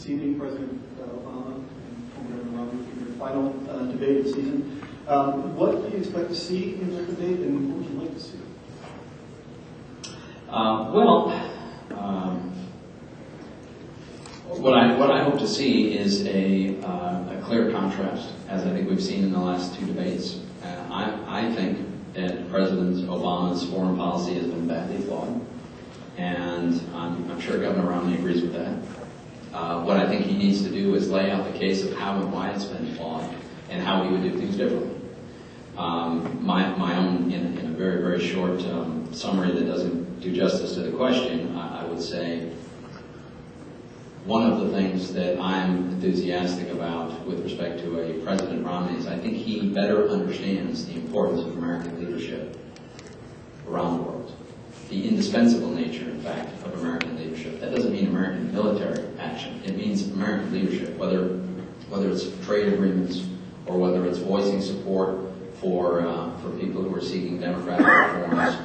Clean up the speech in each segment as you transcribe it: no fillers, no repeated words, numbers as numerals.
this evening, President Obama and former Governor Romney, in your final debate of the season. What do you expect to see in their debate, and what would you like to see? What I hope to see is a clear contrast, as I think we've seen in the last two debates. I think that President Obama's foreign policy has been badly flawed, and I'm sure Governor Romney agrees with that. What I think he needs to do is lay out the case of how and why it's been flawed, and how he would do things differently. My own, in a very, very short summary that doesn't do justice to the question, I would say one of the things that I'm enthusiastic about with respect to a President Romney is I think he better understands the importance of American leadership around the world. The indispensable nature, in fact, of American leadership. That doesn't mean American military action. It means American leadership, whether it's trade agreements or whether it's voicing support for people who are seeking democratic reforms.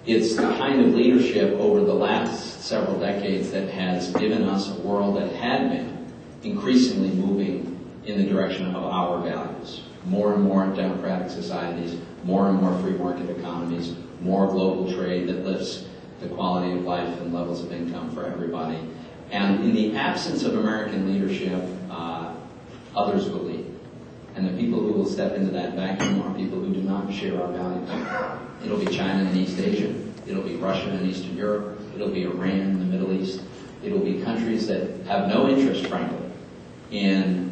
It's the kind of leadership over the last several decades that has given us a world that had been increasingly moving in the direction of our values. More and more democratic societies, more and more free market economies, more global trade that lifts the quality of life and levels of income for everybody. And in the absence of American leadership, others will lead. And the people who will step into that vacuum are people who do not share our values. It'll be China and East Asia. It'll be Russia and Eastern Europe. It'll be Iran in the Middle East. It'll be countries that have no interest, frankly, in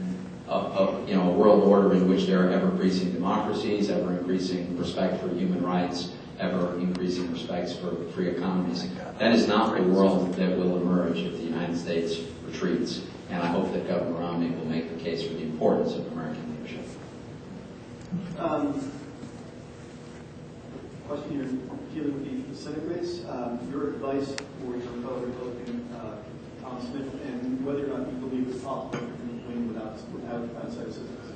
a world order in which there are ever-increasing democracies, ever-increasing respect for human rights, ever-increasing respects for free economies. That is not a world that will emerge if the United States retreats. And I hope that Governor Romney will make the case for the importance of American leadership. Question here, dealing with the Senate race. Your advice for your fellow Republican, Tom Smith, and whether or not you believe it's possible to win without outside assistance.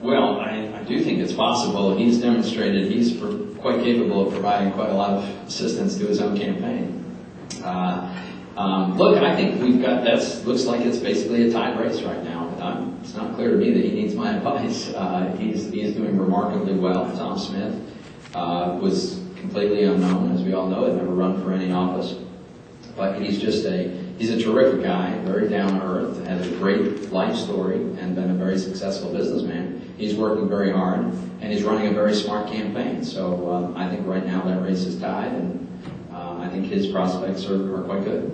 Well, I do think it's possible. He's demonstrated he's quite capable of providing quite a lot of assistance to his own campaign. Look, I think we've got, looks like it's basically a tied race right now. It's not clear to me that he needs my advice. He's doing remarkably well. Tom Smith was completely unknown, as we all know, had never run for any office. But he's a terrific guy, very down to earth, has a great life story, and been a very successful businessman. He's working very hard, and he's running a very smart campaign. So I think right now that race is tied, and I think his prospects are quite good.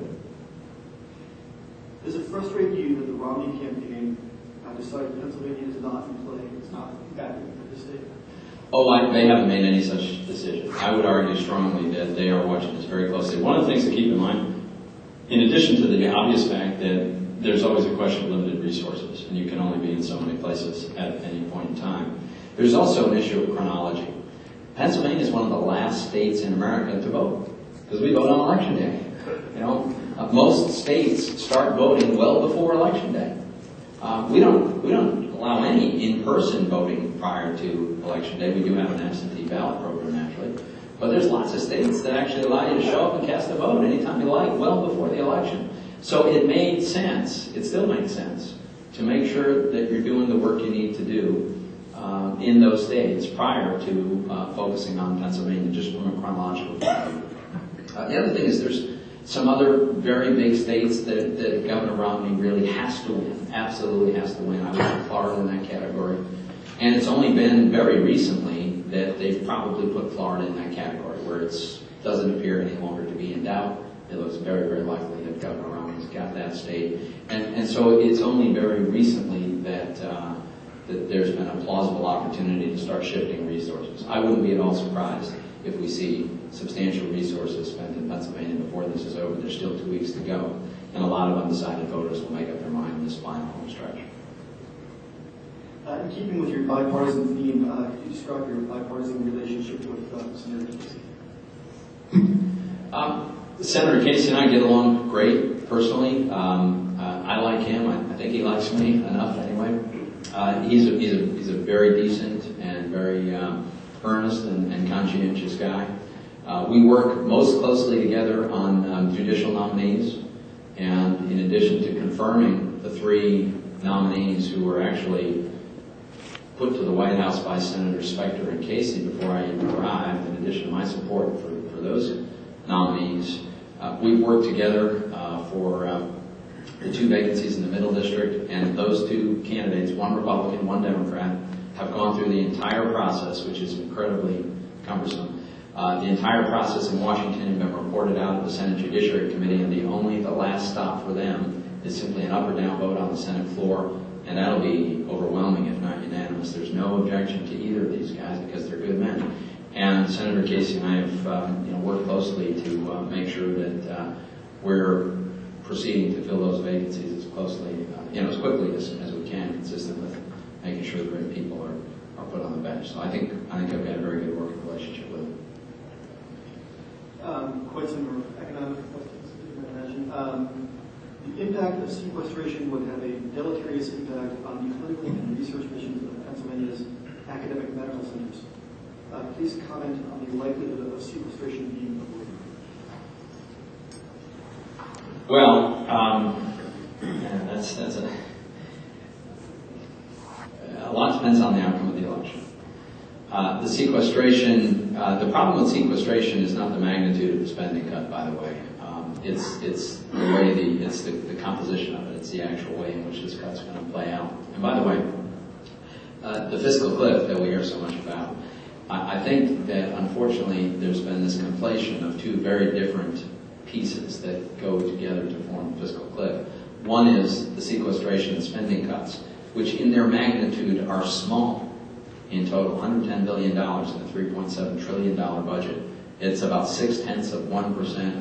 Does it frustrate you that the Romney campaign decided Pennsylvania is not in play, it's not backing for this state? Oh, they haven't made any such decision. I would argue strongly that they are watching this very closely. One of the things to keep in mind, in addition to the obvious fact that there's always a question of limited resources, and you can only be in so many places at any point in time, there's also an issue of chronology. Pennsylvania is one of the last states in America to vote, because we vote on election day. Most states start voting well before election day. We don't allow any in-person voting prior to election day. We do have an absentee ballot program, naturally. But there's lots of states that actually allow you to show up and cast a vote anytime you like, well before the election. So it made sense, it still makes sense, to make sure that you're doing the work you need to do in those states prior to focusing on Pennsylvania, just from a chronological point of view. The other thing is there's some other very big states that Governor Romney really has to win, absolutely has to win. I would put Florida in that category. And it's only been very recently that they've probably put Florida in that category, where it doesn't appear any longer to be in doubt. It looks very, very likely that Governor Romney's got that state. And so it's only very recently that there's been a plausible opportunity to start shifting resources. I wouldn't be at all surprised if we see substantial resources spent in Pennsylvania before this is over. There's still 2 weeks to go, and a lot of undecided voters will make up their mind in this final home stretch. In keeping with your bipartisan theme, could you describe your bipartisan relationship with Senator Casey? Senator Casey and I get along great, personally. I like him. I think he likes me enough anyway. He's a very decent and very earnest and conscientious guy. We work most closely together on judicial nominees. And in addition to confirming the 3 nominees who were actually put to the White House by Senators Specter and Casey before I even arrived, in addition to my support for those nominees, we've worked together for the 2 vacancies in the Middle District, and those 2 candidates, one Republican, one Democrat, have gone through the entire process, which is incredibly cumbersome. The entire process in Washington has been reported out of the Senate Judiciary Committee, and the last stop for them is simply an up or down vote on the Senate floor, and that'll be overwhelming if not unanimous. There's no objection to either of these guys because they're good men. And Senator Casey and I have worked closely to make sure that we're proceeding to fill those vacancies as closely, as quickly as we can, consistent with making sure the right people are put on the bench. So I think I've got a very good working relationship with them. Quite some more economic questions, you can imagine. The impact of sequestration would have a deleterious impact on the clinical and research missions of Pennsylvania's academic medical centers. Please comment on the likelihood of sequestration being avoided. Well, that's a lot depends on the outcome of the election. The sequestration, the problem with sequestration is not the magnitude of the spending cut, by the way. It's the way it's the composition of it. It's the actual way in which this cut's going to play out. And by the way, the fiscal cliff that we hear so much about, I think that unfortunately there's been this conflation of 2 very different pieces that go together to form the fiscal cliff. One is the sequestration and spending cuts, which in their magnitude are small in total, $110 billion in a $3.7 trillion budget. It's about 0.6% of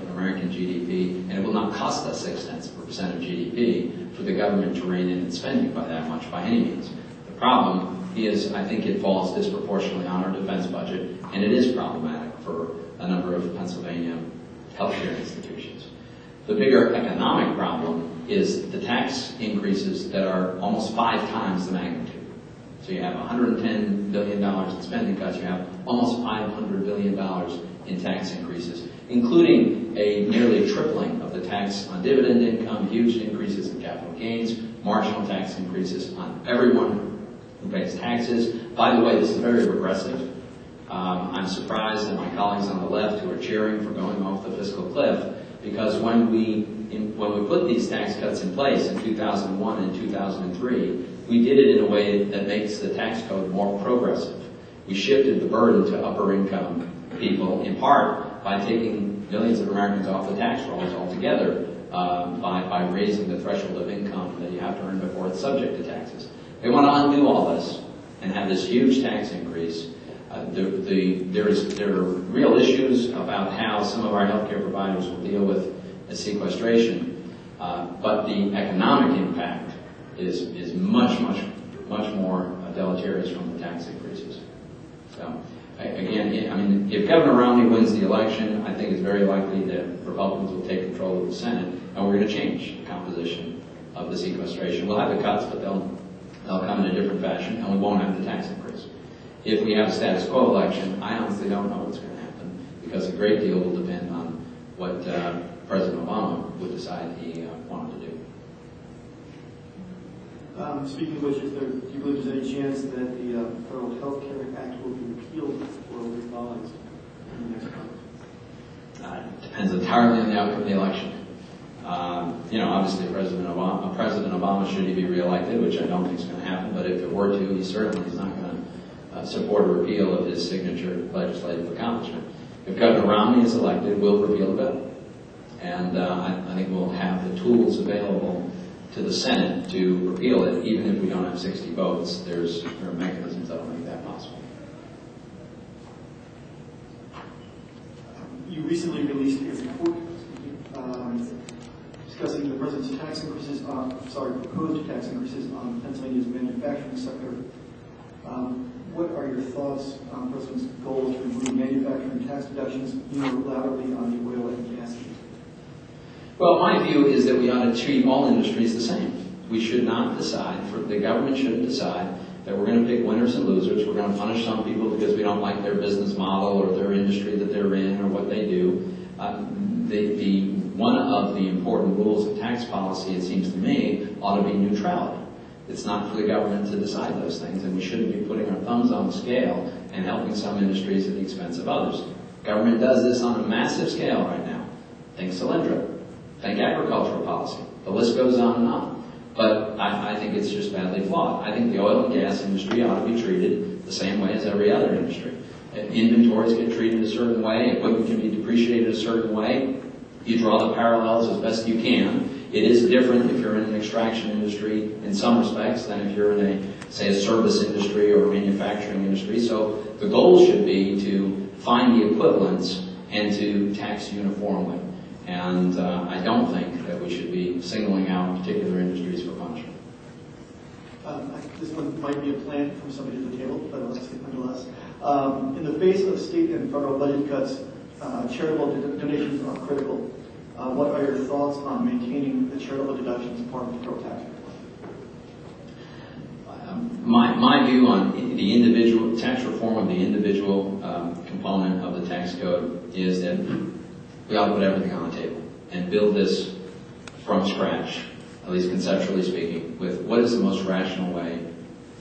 American GDP, and it will not cost us 0.6% of GDP for the government to rein in its spending by that much, by any means. The problem is, I think it falls disproportionately on our defense budget, and it is problematic for a number of Pennsylvania healthcare institutions. The bigger economic problem is the tax increases that are almost 5 times the magnitude. So you have $110 billion in spending cuts, you have almost $500 billion in tax increases, including nearly a tripling of the tax on dividend income, huge increases in capital gains, marginal tax increases on everyone who pays taxes. By the way, this is very regressive. I'm surprised that my colleagues on the left who are cheering for going off the fiscal cliff, because when we put these tax cuts in place in 2001 and 2003, we did it in a way that makes the tax code more progressive. We shifted the burden to upper income people, in part by taking millions of Americans off the tax rolls altogether, by raising the threshold of income that you have to earn before it's subject to taxes. They want to undo all this and have this huge tax increase. There are real issues about how some of our healthcare providers will deal with sequestration, but the economic impact is much more deleterious from the tax increases. So, again, I mean, if Governor Romney wins the election, I think it's very likely that Republicans will take control of the Senate, and we're going to change the composition of the sequestration. We'll have the cuts, but they'll come in a different fashion, and we won't have the tax increase. If we have a status quo election, I honestly don't know what's going to happen, because a great deal will depend on what President Obama would decide he wanted to do. Speaking of which, do you believe there's any chance that the Federal Health Care Act will be repealed or revised in the next Congress? It depends entirely on the outcome of the election. Obviously President Obama, should he be reelected, which I don't think is going to happen, but if it were to, he certainly is not going to support a repeal of his signature legislative accomplishment. If Governor Romney is elected, we'll repeal the bill. And I think we'll have the tools available to the Senate to repeal it, even if we don't have 60 votes. There are mechanisms that will make that possible. You recently released a report discussing the president's proposed tax increases on Pennsylvania's manufacturing sector. What are your thoughts on the president's goal to remove manufacturing tax deductions unilaterally on the oil and gas industry? Well, my view is that we ought to treat all industries the same. We should not decide, the government shouldn't decide that we're going to pick winners and losers. We're going to punish some people because we don't like their business model or their industry that they're in or what they do. one of the important rules of tax policy, it seems to me, ought to be neutrality. It's not for the government to decide those things, and we shouldn't be putting our thumbs on the scale and helping some industries at the expense of others. Government does this on a massive scale right now. Think Solyndra. Think agricultural policy. The list goes on and on. But I think it's just badly flawed. I think the oil and gas industry ought to be treated the same way as every other industry. Inventories get treated a certain way. Equipment can be depreciated a certain way. You draw the parallels as best you can. It is different if you're in an extraction industry in some respects than if you're in say, a service industry or a manufacturing industry. So the goal should be to find the equivalents and to tax uniformly. And I don't think that we should be singling out particular industries for punishment. This one might be a plant from somebody at the table, but nonetheless. In the face of state and federal budget cuts, charitable donations are critical. What are your thoughts on maintaining the charitable deductions part of the pro tax reform? My view on the individual tax reform of the individual component of the tax code is that we ought to put everything on the table and build this from scratch, at least conceptually speaking, with what is the most rational way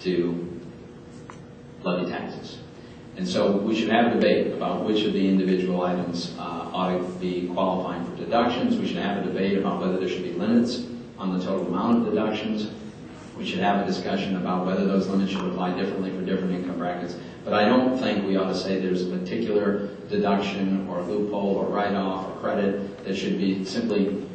to levy taxes. And so we should have a debate about which of the individual items ought to be qualifying for deductions. We should have a debate about whether there should be limits on the total amount of deductions. We should have a discussion about whether those limits should apply differently for different income brackets. But I don't think we ought to say there's a particular deduction or loophole or write-off or credit that should be simply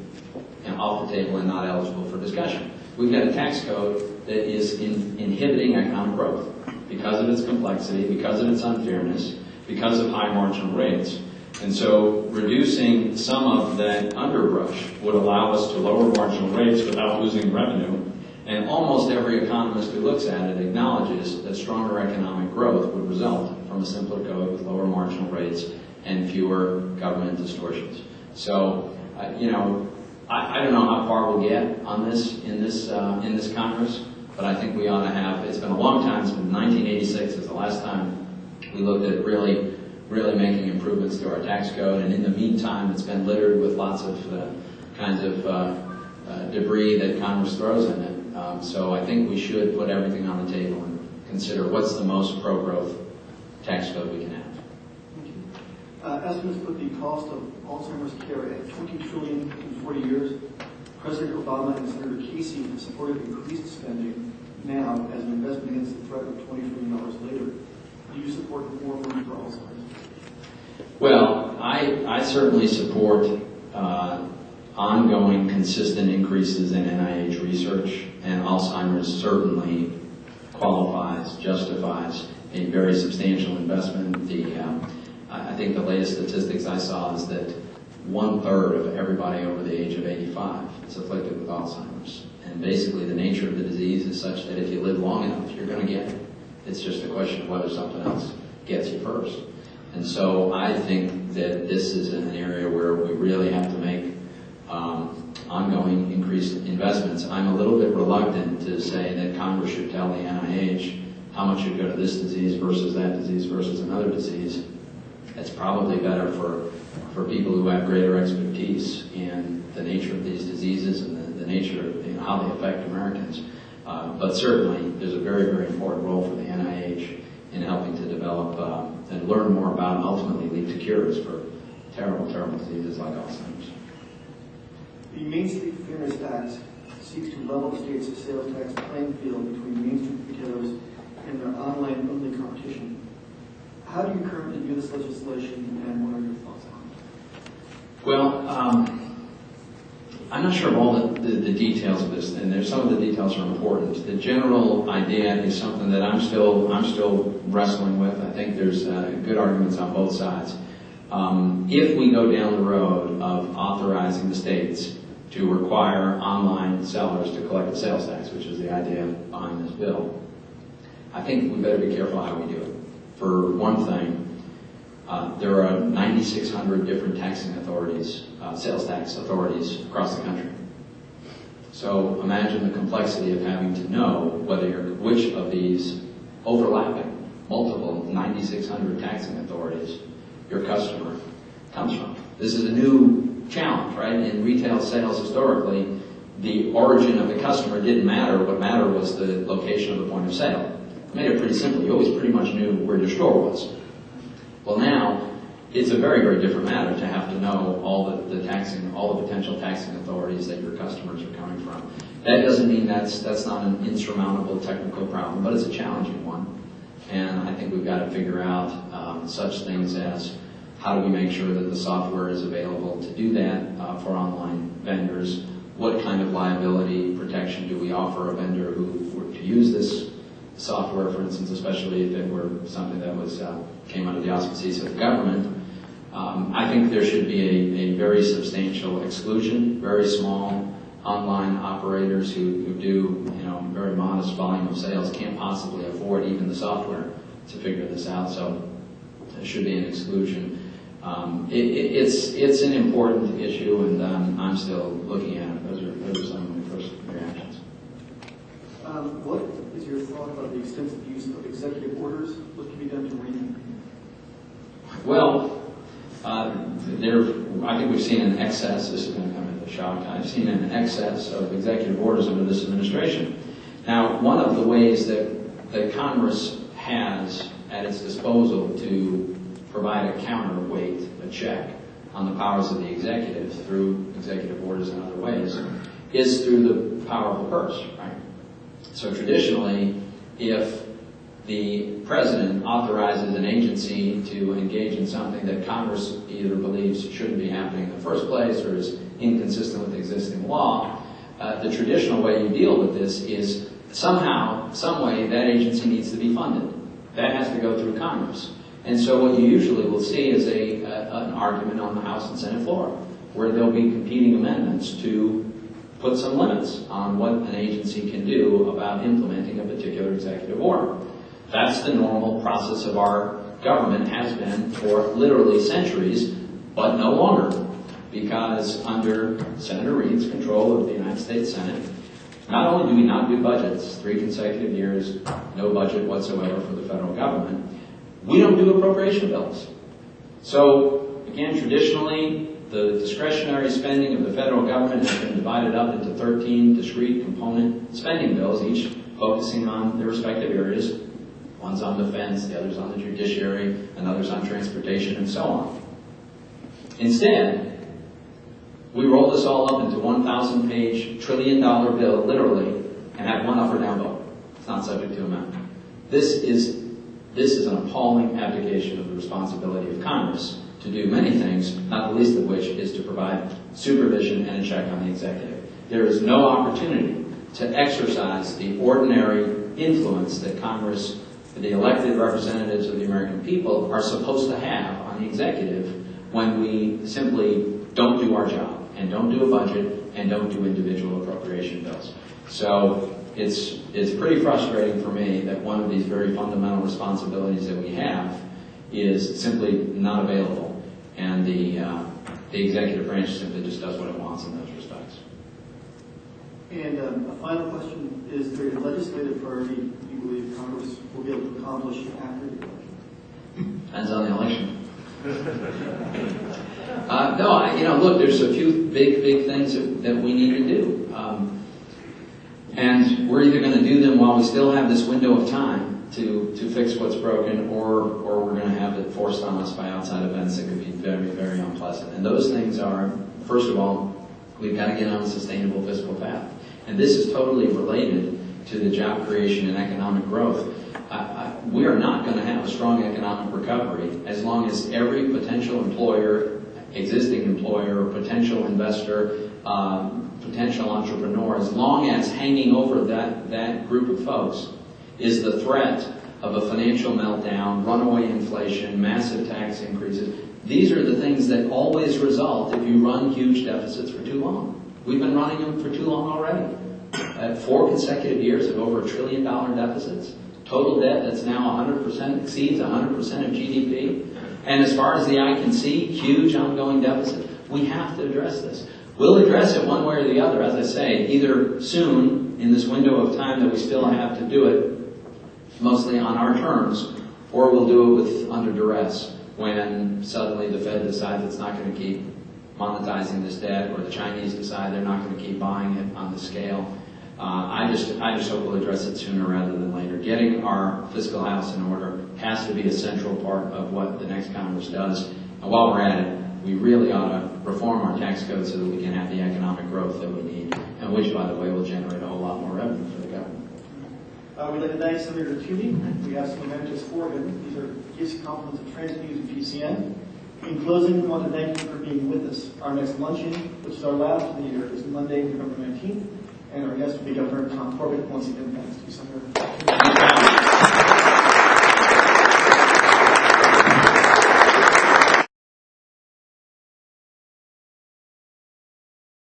off the table and not eligible for discussion. We've got a tax code that is inhibiting economic growth because of its complexity, because of its unfairness, because of high marginal rates. And so reducing some of that underbrush would allow us to lower marginal rates without losing revenue. And almost every economist who looks at it acknowledges that stronger economic growth would result from a simpler code with lower marginal rates and fewer government distortions. So, I don't know how far we'll get on this in this Congress, but I think we ought to have. It's been a long time. It's been 1986 is the last time we looked at really making improvements to our tax code, and in the meantime, it's been littered with lots of kinds of debris that Congress throws in it. So I think we should put everything on the table and consider what's the most pro-growth tax code we can have. Thank you. Estimates put the cost of Alzheimer's care at $20 trillion in 40 years. President Obama and Senator Casey have supported increased spending now as an investment against the threat of $20 trillion later. Do you support reform for Alzheimer's? Well, I certainly support ongoing, consistent increases in NIH research, and Alzheimer's certainly qualifies, justifies a very substantial investment. I think the latest statistics I saw is that 1/3 of everybody over the age of 85 is afflicted with Alzheimer's. And basically the nature of the disease is such that if you live long enough, you're going to get it. It's just a question of whether something else gets you first. And so I think that this is an area where we really have to make ongoing increased investments. I'm a little bit reluctant to say that Congress should tell the NIH how much should go to this disease versus that disease versus another disease. It's probably better for people who have greater expertise in the nature of these diseases and the nature of how they affect Americans. But certainly there's a very, very important role for the NIH in helping to develop and learn more about and ultimately lead to cures for terrible, terrible diseases like Alzheimer's. The Main Street Fairness Act seeks to level the state's sales tax playing field between Main Street retailers and their online-only competition. How do you currently view this legislation, and what are your thoughts on it? Well, I'm not sure of all the details of this, and some of the details are important. The general idea is something that I'm still wrestling with. I think there's good arguments on both sides. If we go down the road of authorizing the states to require online sellers to collect the sales tax, which is the idea behind this bill, I think we better be careful how we do it. For one thing, there are 9,600 different taxing authorities, sales tax authorities across the country. So imagine the complexity of having to know which of these overlapping, multiple 9,600 taxing authorities your customer comes from. This is a new challenge, right? In retail sales historically, the origin of the customer didn't matter. What mattered was the location of the point of sale. It made it pretty simple. You always pretty much knew where your store was. Well, now it's a very, very different matter to have to know all the potential taxing authorities that your customers are coming from. That doesn't mean that's not an insurmountable technical problem, but it's a challenging one. And I think we've got to figure out such things as how do we make sure that the software is available to do that for online vendors? What kind of liability protection do we offer a vendor who were to use this software, for instance, especially if it were something that was came under the auspices of the government? I think there should be a very substantial exclusion. Very small online operators who do very modest volume of sales can't possibly afford even the software to figure this out. So there should be an exclusion. It's an important issue, and I'm still looking at it. Those are some of my first reactions. What is your thought about the extensive use of executive orders? What can be done to read? Well, I think we've seen an excess. This is going to come as a shock. I've seen an excess of executive orders under this administration. Now, one of the ways that Congress has at its disposal to provide a counterweight, a check on the powers of the executive through executive orders and other ways, is through the power of the purse, right? So traditionally, if the president authorizes an agency to engage in something that Congress either believes shouldn't be happening in the first place or is inconsistent with existing law, the traditional way you deal with this is somehow, some way, that agency needs to be funded. That has to go through Congress. And so what you usually will see is an argument on the House and Senate floor, where there'll be competing amendments to put some limits on what an agency can do about implementing a particular executive order. That's the normal process of our government, has been for literally centuries, but no longer, because under Senator Reid's control of the United States Senate, not only do we not do budgets, 3 consecutive years, no budget whatsoever for the federal government, we don't do appropriation bills. So, again, traditionally, the discretionary spending of the federal government has been divided up into 13 discrete component spending bills, each focusing on their respective areas. One's on defense, the other's on the judiciary, another's on transportation, and so on. Instead, we roll this all up into 1,000-page, trillion-dollar bill, literally, and have one up or down vote. It's not subject to amendment. This is an appalling abdication of the responsibility of Congress to do many things, not the least of which is to provide supervision and a check on the executive. There is no opportunity to exercise the ordinary influence that Congress, the elected representatives of the American people, are supposed to have on the executive when we simply don't do our job and don't do a budget and don't do individual appropriation bills. So it's pretty frustrating for me that one of these very fundamental responsibilities that we have is simply not available, and the executive branch simply just does what it wants in those respects. And a final question, is there a legislative priority you believe Congress will be able to accomplish after the election? Depends on the election. Look, there's a few big things that we need to do. And we're either going to do them while we still have this window of time to fix what's broken, or we're going to have it forced on us by outside events that could be very, very unpleasant. And those things are, first of all, we've got to get on a sustainable fiscal path. And this is totally related to the job creation and economic growth. We are not going to have a strong economic recovery as long as every potential employer, existing employer, potential investor, potential entrepreneur, as long as hanging over that group of folks is the threat of a financial meltdown, runaway inflation, massive tax increases. These are the things that always result if you run huge deficits for too long. We've been running them for too long already. 4 consecutive years of over $1 trillion deficits. Total debt that's now 100%, exceeds 100% of GDP. And as far as the eye can see, huge ongoing deficit. We have to address this. We'll address it one way or the other, as I say, either soon, in this window of time that we still have to do it, mostly on our terms, or we'll do it under duress when suddenly the Fed decides it's not going to keep monetizing this debt, or the Chinese decide they're not going to keep buying it on the scale. I just hope we'll address it sooner rather than later. Getting our fiscal house in order has to be a central part of what the next Congress does. And while we're at it, we really ought to reform our tax code so that we can have the economic growth that we need, and which, by the way, will generate a whole lot more revenue for the government. We'd like to thank Senator Toomey. We have some mementos for him. These are gifts, compliments of Transit News and GCN. In closing, we want to thank you for being with us. Our next luncheon, which is our last of the year, is Monday, November 19th, and our guest will be Governor Tom Corbett. Once again, thanks to you, Senator.